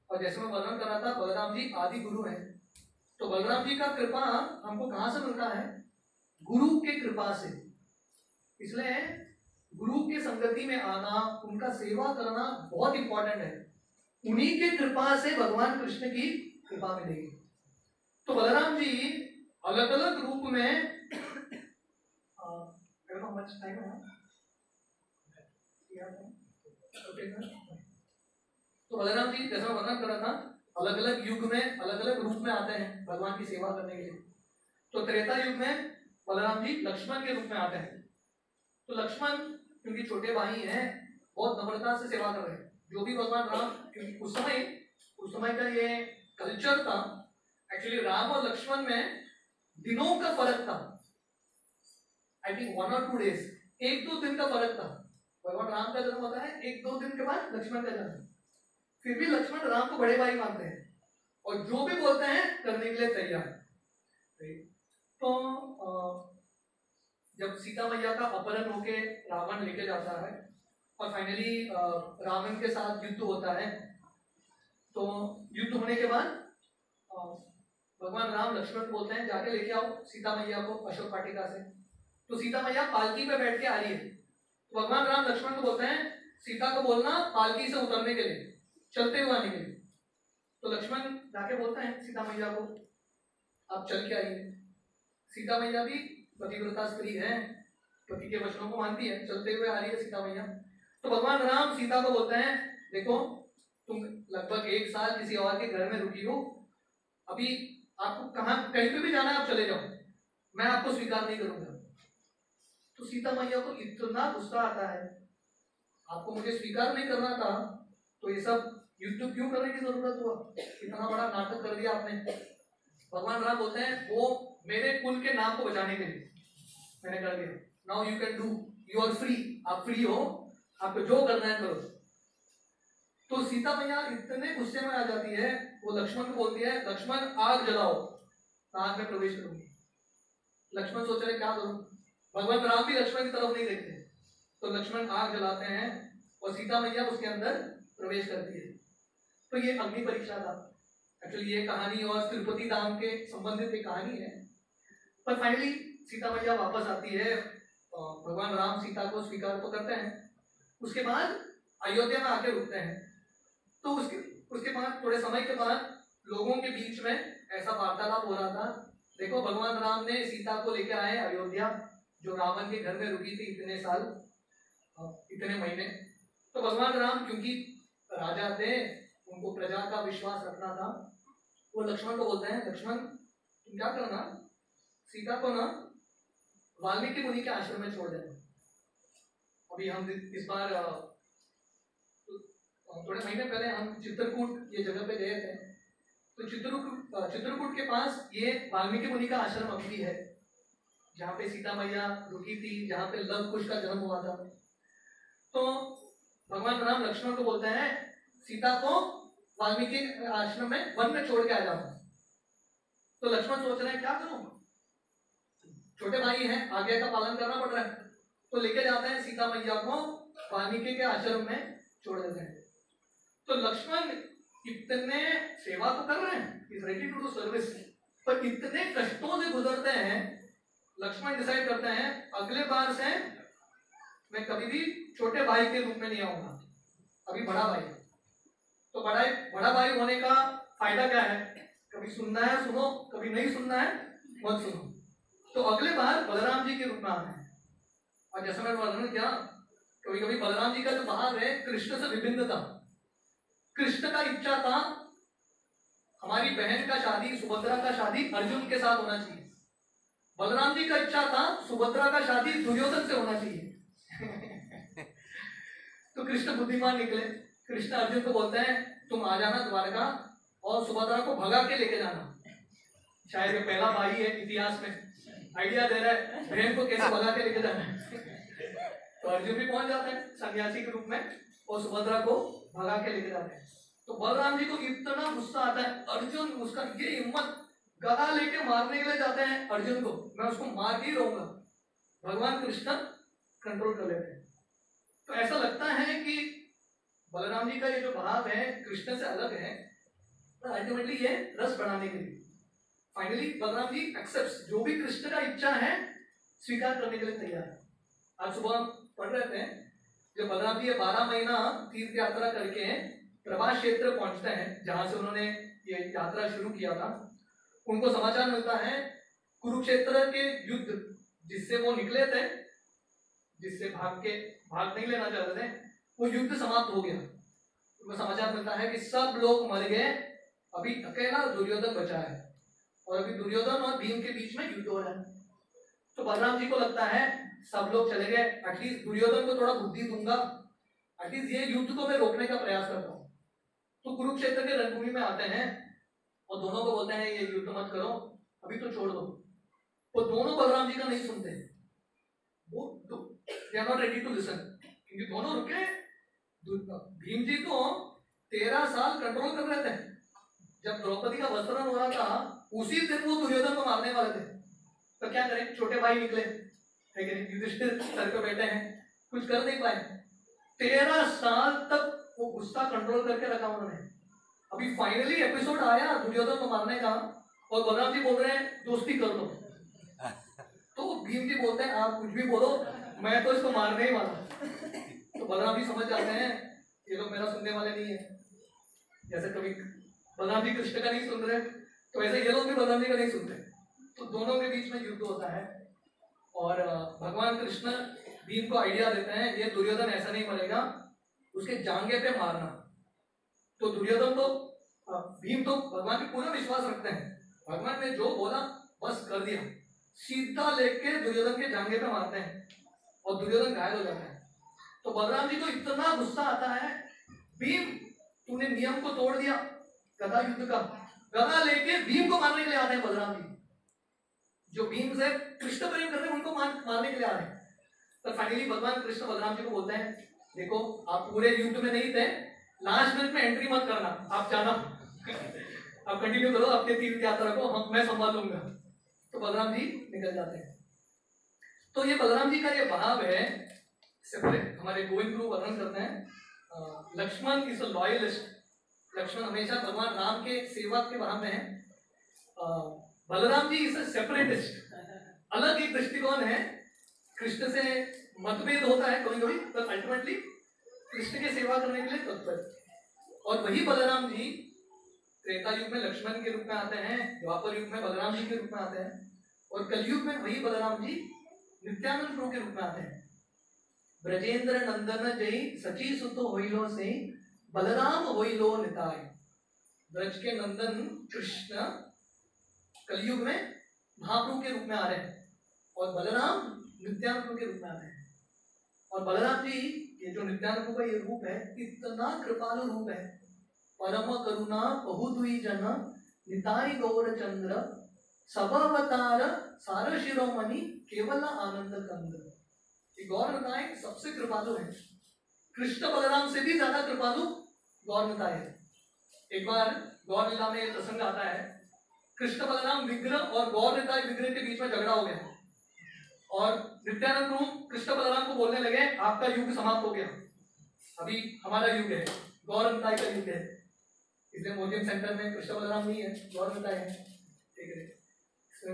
और जैसे मैं वर्णन कर रहा था, बलराम जी आदि गुरु हैं। तो बलराम जी का कृपा हमको कहां से मिलता है? गुरु के कृपा से। इसलिए गुरु के संगति में आना, उनका सेवा करना बहुत इंपॉर्टेंट है। उन्हीं के कृपा से भगवान कृष्ण की कृपा मिलेगी। तो बलराम जी अलग अलग रूप में तो बलराम जी जैसा वर्णन कर रहा था, अलग अलग युग में अलग अलग रूप में आते हैं भगवान की सेवा करने के लिए। तो त्रेता युग में बलराम जी लक्ष्मण के रूप में आते हैं। तो लक्ष्मण क्योंकि छोटे भाई हैं, बहुत नम्रता से सेवा कर रहे हैं। जो भी भगवान राम, क्योंकि उस समय का ये कल्चर था, एक्चुअली राम और लक्ष्मण में दिनों का फर्क था। आई थिंक 1 और 2 डेज, 1-2 दिन का फर्क था। भगवान राम का जन्म होता है 1-2 दिन के बाद लक्ष्मण का जन्म। फिर भी लक्ष्मण राम को बड़े भाई मानते हैं और जो भी बोलते हैं करने के लिए तैयार। तो जब सीता मैया का अपहरण होके रावण लेके जाता है और फाइनली रावण के साथ युद्ध होता है, तो युद्ध होने के बाद भगवान राम लक्ष्मण को बोलते हैं जाके लेके आओ सीता मैया को अशोक वाटिका से। तो सीता मैया पालकी पे बैठ के आ रही है। तो भगवान राम लक्ष्मण को बोलते हैं सीता को बोलना पालकी से उतरने के लिए, चलते हुए आने के लिए। तो लक्ष्मण जाके बोलते हैं सीता मैया को आप चल के आइए। सीता मैया भी पतिव्रता स्त्री है, पति के वचनों को मानती है, चलते हुए आ रही है सीता मैया। तो भगवान राम सीता को बोलते हैं देखो तुम लगभग 1 साल किसी और के घर में रुकी हो, अभी आपको कहीं पे भी जाना है आप चले जाओ, मैं आपको स्वीकार नहीं करूंगा। तो सीता मैया को इतना गुस्सा आता है, आपको मुझे स्वीकार नहीं करना था तो ये सब युद्ध क्यों करने की जरूरत हुआ, इतना बड़ा नाटक कर दिया आपने। भगवान राम बोलते हैं वो मेरे कुल के नाम को बचाने के लिए मैंने कर दिया। Now you can do, you are free, आप फ्री हो, आपको जो करना है करो। तो सीता मैया इतने गुस्से में आ जाती है, वो लक्ष्मण को बोलती है लक्ष्मण आग जलाओ, आग में प्रवेश करूंगी। लक्ष्मण सोच रहे क्या करूं, भगवान राम भी लक्ष्मण की तरफ नहीं देखते। तो लक्ष्मण आग जलाते हैं और सीता मैया उसके अंदर प्रवेश करती है। तो ये अग्नि परीक्षा था। एक्चुअली ये कहानी और तिरुपति धाम के संबंधित एक कहानी है। पर फाइनली सीता मैया वापस आती है, भगवान राम सीता को स्वीकार तो करते हैं। उसके बाद अयोध्या में आके रुकते हैं। तो उसके बाद थोड़े समय के बाद लोगों के बीच में ऐसा वार्तालाप हो रहा था, देखो भगवान राम ने सीता को लेकर आए अयोध्या, जो रावण के घर में रुकी थी इतने साल, इतने महीने। तो भगवान राम क्योंकि राजा थे, उनको प्रजा का विश्वास रखना था, वो लक्ष्मण को बोलते हैं लक्ष्मण तुम क्या करना, सीता को ना वाल्मीकि मुनि के आश्रम में छोड़ देना। अभी हम इस बार थोड़े महीने पहले हम चित्रकूट ये जगह पे गए थे। तो चित्रकूट के पास ये वाल्मीकि मुनि का आश्रम अभी भी है, जहाँ पे सीता मैया रुकी थी, जहाँ पे लव कुश का जन्म हुआ था। तो भगवान राम लक्ष्मण को बोलते हैं सीता को वाल्मीकि आश्रम में वन में छोड़ के आ जाओ। तो लक्ष्मण सोच रहे हैं क्या करूं, छोटे भाई हैं, आज्ञा का पालन करना पड़ रहा है। तो लेके जाते हैं सीता मैया को वाल्मीकि के आश्रम में छोड़ देते हैं। तो लक्ष्मण इतने सेवा तो कर रहे हैं, is ready to do service, पर इतने कष्टों से गुजरते हैं, लक्ष्मण डिसाइड करते हैं अगले बार से मैं कभी भी छोटे भाई के रूप में नहीं आऊंगा, अभी बड़ा भाई। तो बड़ा भाई होने का फायदा क्या है, कभी सुनना है सुनो, कभी नहीं सुनना है मत सुनो। तो अगले बार बलराम जी के रूप में आते हैं। और जैसा मैंने वर्णन किया, कभी कभी बलराम जी का जो भाव है कृष्ण से विभिन्न था। कृष्ण का इच्छा था हमारी बहन का शादी, सुभद्रा का शादी अर्जुन के साथ होना चाहिए। बलराम जी का इच्छा था सुभद्रा का शादी दुर्योधन से होना चाहिए। तो कृष्ण बुद्धिमान निकले। कृष्ण अर्जुन को बोलते हैं तुम आ जाना द्वारका और सुभद्रा को भगा के लेके जाना। शायद ये पहला भाई है इतिहास में आइडिया दे रहा है बहन को कैसे भगा के लेके जाना है। तो अर्जुन भी पहुंच जाते हैं सन्यासी के रूप में और सुभद्रा को भगा के लेके जाते हैं। तो बलराम जी को इतना गुस्सा आता है, अर्जुन उसका ये हिम्मत, गदा लेके मारने के लिए जाते हैं अर्जुन को, मैं उसको मार ही रहूंगा। भगवान कृष्ण कंट्रोल कर लेते हैं। तो ऐसा लगता है कि बलराम जी का ये जो भाव है कृष्ण से अलग है, पर अल्टीमेटली ये रस बढ़ाने के लिए। फाइनली बलराम जी एक्सेप्ट, जो भी कृष्ण का इच्छा है स्वीकार करने के लिए तैयार है। आज सुबह हम पढ़ रहे थे जब बलराम जी 12 महीना तीर्थ यात्रा करके प्रभास क्षेत्र पहुंचते हैं जहां से उन्होंने ये यात्रा शुरू किया था, उनको समाचार मिलता है कुरुक्षेत्र के युद्ध जिससे वो निकले थे, जिससे भाग नहीं लेना चाहते थे, वो युद्ध समाप्त हो गया। उनको समाचार मिलता है कि सब लोग मर गए, अभी अकेला दुर्योधन बचा है और अभी दुर्योधन और भीम के बीच में युद्ध हो रहा है। तो बलराम जी को लगता है सब लोग चले गए, एटलीस्ट दुर्योधन को थोड़ा बुद्धि दूंगा, एटलीस्ट ये युद्ध को मैं रोकने का प्रयास करता हूँ। तो कुरुक्षेत्र के रणभूमि में आते हैं और दोनों को बोलते हैं ये युद्ध मत करो, अभी तो छोड़ दो। वो दोनों बलराम जी का नहीं सुनते, वो they are not ready to listen, क्योंकि दोनों रुके। भीम जी तो 13 साल कंट्रोल कर रहे थे, जब द्रौपदी का वस्त्रण हो रहा था उसी दिन वो दुर्योधन को मारने वाले थे। तो क्या करें, छोटे भाई निकले, युधिष्ठिर सर पे बैठे हैं, कुछ कर नहीं पाए। 13 साल तक वो गुस्सा कंट्रोल करके रखा उन्होंने। अभी फाइनली एपिसोड आया दुर्योधन को मारने का और बलराम जी बोल रहे हैं दोस्ती कर लो। तो भीम जी बोलते हैं आप कुछ भी बोलो, मैं तो इसको मारने ही वाला। तो बलराम जी समझ जाते हैं ये लोग मेरा सुनने वाले नहीं है। जैसे कभी बलराम जी कृष्ण का नहीं सुन रहे, तो ऐसे ये लोग भी बलराम जी का नहीं सुनते। तो दोनों के बीच में युद्ध होता है और भगवान कृष्ण भीम को आइडिया देते हैं ये दुर्योधन ऐसा नहीं मरेगा, उसके जांघे पे मारना। तो दुर्योधन तो भीम तो भगवान पे पूरा विश्वास रखते हैं, भगवान ने जो बोला बस कर दिया, सीधा लेके दुर्योधन के जांघे पे मारते हैं और दुर्योधन घायल हो जाता है। तो बलराम जी को इतना गुस्सा आता है, भीम तूने नियम को तोड़ दिया गदा युद्ध का, गदा लेके भीम को मारने के लिए आते हैं बलराम जी। जो भीम से कृष्ण प्रेम कर रहे हैं उनको मारने के लिए आ रहे हैं। तो फाइनली भगवान कृष्ण बलराम जी को बोलते हैं देखो आप पूरे युद्ध में नहीं थे, लास्ट मिनट में एंट्री मत करना, आप जाना, आप कंटिन्यू करो आपके तीर्थ यात्रा को, मैं संभाल लूंगा। तो बलराम जी निकल जाते हैं। तो ये बलराम जी का ये भाव है, इससे पहले हमारे गोविंद गुरु वर्णन करते हैं Lakshman is a loyalist. Lakshman हमेशा भगवान राम के सेवक के भाव में है। Balaram ji is a separatist, अलग एक दृष्टिकोण है, कृष्ण से मतभेद होता है कभी कभी, पर अल्टीमेटली कृष्ण के सेवा करने के लिए तत्पर। और वही बलराम जी त्रेता युग में लक्ष्मण के रूप में आते हैं, द्वापर युग में बलराम जी के रूप में आते हैं और कलयुग में वही बलराम जी नित्यानंद प्रभु के रूप में आते हैं। ब्रजेंद्र नंदन जय सची सुतो होइलो से बलराम होइलो निताय। ब्रज के नंदन कृष्ण कलयुग में महाप्रभु के रूप में आ रहे हैं और बलराम नित्यानंद प्रभु के रूप में आते हैं। और बलराम जी ये जो नित्यानंद प्रभु का ये रूप है इतना कृपालु रूप है, परम करुणा बहुद्वी जन निताई गौर चंद्र सबअवतार सार शिरोमणि केवल आनंद कंद। गौर निताई सबसे कृपालु है, कृष्ण बलराम से भी ज्यादा कृपालु गौर निताई है। एक बार गौर लीला में प्रसंग आता है, कृष्ण बलराम विग्रह और गौर निताई विग्रह के बीच में झगड़ा हो गया और नित्यानंद प्रभु कृष्ण बलराम को बोलने लगे आपका युग समाप्त हो गया, अभी हमारा युग है, गौर निताई का युग है। इसलिए मोर्जियम सेंटर में कृष्ण बलराम नहीं है, गौर निताई है, ठीक है।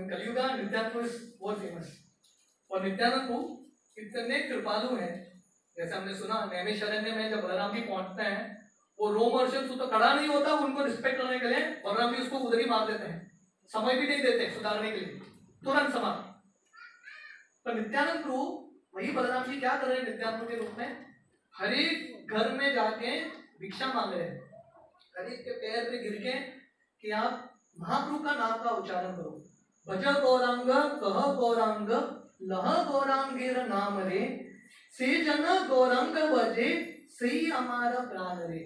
कलयुग का नित्यानंद प्रभु बहुत फेमस। और नित्यानंद प्रभु इतने कृपालु हैं, जैसे हमने सुना नैमिषारण्य में जब बलराम जी पहुंचते हैं वो रोमहर्षण तो खड़ा नहीं होता, उनको रिस्पेक्ट करने के लिए बलराम जी उसको उधर ही मार देते हैं, समय भी नहीं देते सुधारने के लिए, तुरंत समाप्त। तो नित्यानंद प्रभु वही बलराम जी क्या कर रहे हैं नित्यानंद के रूप में, हर एक घर में जाके भिक्षा मांग रहे हैं, हर एक के पैर पे गिर के कि आप महाप्रभु का नाम का उच्चारण करो, भज गौरांग कह गौरांग लह गौरांगेर नाम रे से जन गौरांग बजे सही हमारा प्राण रे।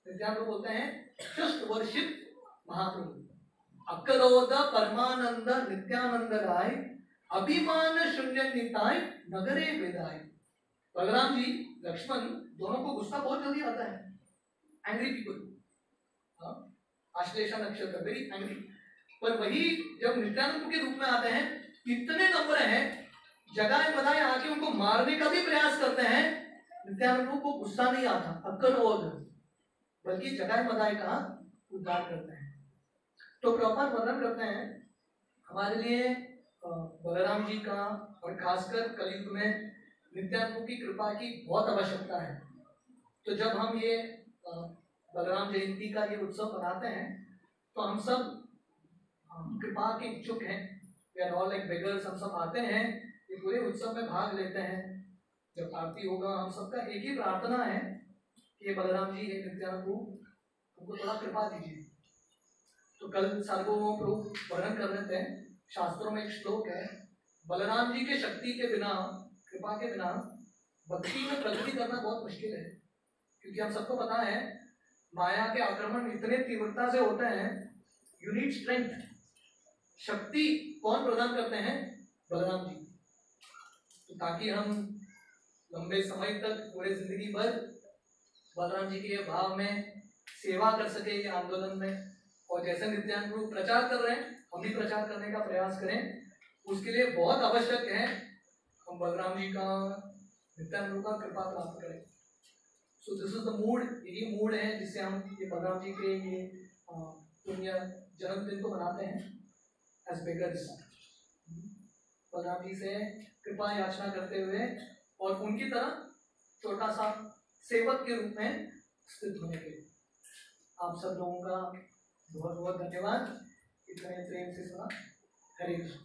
नित्यानंद बोलते हैं जस्ट वर्शिप महाप्रभु। अक्रोध परमानंद नित्यानंद राय अभिमान शून्य निताय नगरे विदाय। बलराम जी लक्ष्मण दोनों को गुस्सा बहुत जल्दी आता है, एंग्री पीपल, आश्लेषा नक्षत्र वेरी एंग्री। पर वही जब नित्यानंद के रूप में आते हैं इतने नंबर हैं, जगाए बधाए आके उनको मारने का भी प्रयास करते हैं, नित्यानंद को गुस्सा नहीं आता, अक्रोध, बल्कि जगाए बधाए का उद्धार करते हैं। तो प्रॉपर वर्णन करते हैं हमारे लिए बलराम जी का, और खासकर कलयुग में नित्यानंद की कृपा की बहुत आवश्यकता है। तो जब हम ये बलराम जयंती का ये उत्सव मनाते हैं तो हम सब कृपा के इच्छुक हैं। We are all like beggars, हम सब आते हैं ये पूरे उत्सव में भाग लेते हैं। जब आरती होगा हम सबका एक ही प्रार्थना है कि ये बलराम जी, हे नित्यानंद हमको थोड़ा कृपा दीजिए। तो कल सार्वभौम प्रभु वर्णन कर रहे थे, शास्त्रों में एक श्लोक है, बलराम जी के शक्ति के बिना, कृपा के बिना भक्ति में प्रगति करना बहुत मुश्किल है। क्योंकि हम सबको पता है माया के आक्रमण इतने तीव्रता से होते हैं, यू नीड स्ट्रेंथ। शक्ति कौन प्रदान करते हैं? बलराम जी। तो ताकि हम लंबे समय तक, पूरे जिंदगी भर बलराम जी के भाव में सेवा कर सके ये आंदोलन में, और जैसे नित्यानंद प्रभु प्रचार कर रहे हैं हम भी प्रचार करने का प्रयास करें। उसके लिए बहुत आवश्यक है हम बलराम जी का, नित्यानंद प्रभु का कृपा प्राप्त करें। सो दिस इज द मूड, यही मूड है जिससे हम ये बलराम जी के ये पुण्य जन्मदिन को मनाते हैं एज बेगर्स। बलराम जी से कृपा याचना करते हुए और उनकी तरह छोटा सा सेवक के रूप में स्थित होने के लिए आप सब लोगों का बहुत बहुत धन्यवाद। इतने प्रेम से सुना। हरे कृष्ण।